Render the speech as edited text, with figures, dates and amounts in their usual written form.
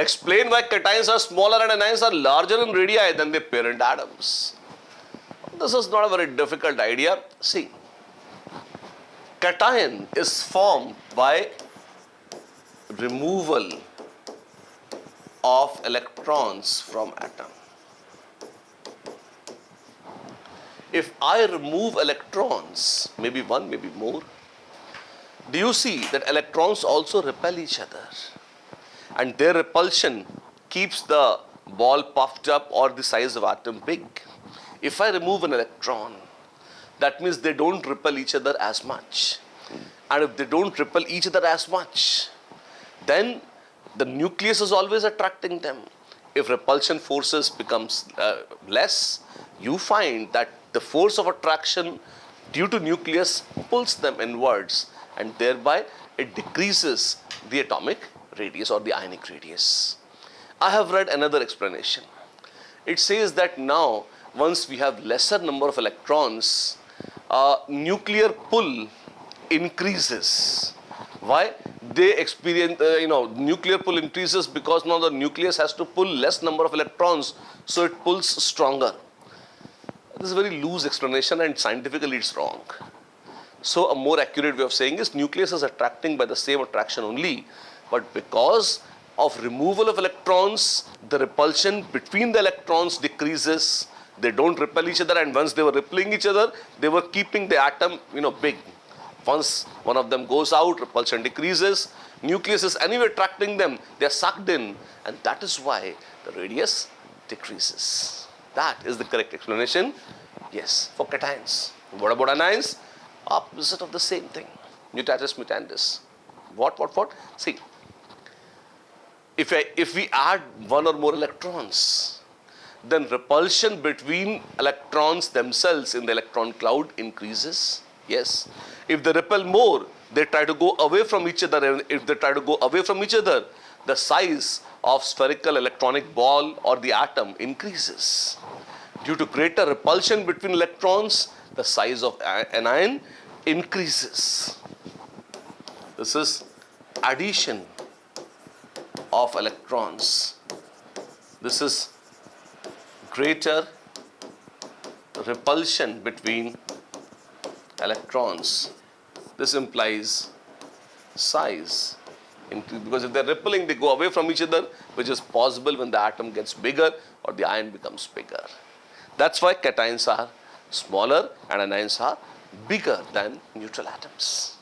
Explain why cations are smaller and anions are larger in radii than their parent atoms. This is not a very difficult idea. See, cation is formed by removal of electrons from atom. If I remove electrons, maybe one, maybe more, do you see that electrons also repel each other? And their repulsion keeps the ball puffed up or the size of atom big. If I remove an electron, that means they don't repel each other as much. And if they don't repel each other as much, then the nucleus is always attracting them. If repulsion forces becomes less, you find that the force of attraction due to nucleus pulls them inwards, and thereby it decreases the atomic radius or the ionic radius. I have read another explanation. It says that now once we have lesser number of electrons, nuclear pull increases. Why? They experience, nuclear pull increases because now the nucleus has to pull less number of electrons, so it pulls stronger. This is a very loose explanation and scientifically it's wrong. So a more accurate way of saying is nucleus is attracting by the same attraction only, but because of removal of electrons, the repulsion between the electrons decreases. They don't repel each other, and once they were repelling each other, they were keeping the atom, big. Once one of them goes out, repulsion decreases. Nucleus is anyway attracting them. They are sucked in, and that is why the radius decreases. That is the correct explanation. Yes, for cations. What about anions? Opposite of the same thing. Mutatis mutandis. What? See, if we add one or more electrons, then repulsion between electrons themselves in the electron cloud increases. Yes. If they repel more, they try to go away from each other. And if they try to go away from each other, the size of spherical electronic ball or the atom increases. Due to greater repulsion between electrons, the size of anion increases. This is addition of electrons. This is greater repulsion between electrons. This implies size. Because if they're repelling, they go away from each other, which is possible when the atom gets bigger or the ion becomes bigger. That's why cations are smaller and anions are bigger than neutral atoms.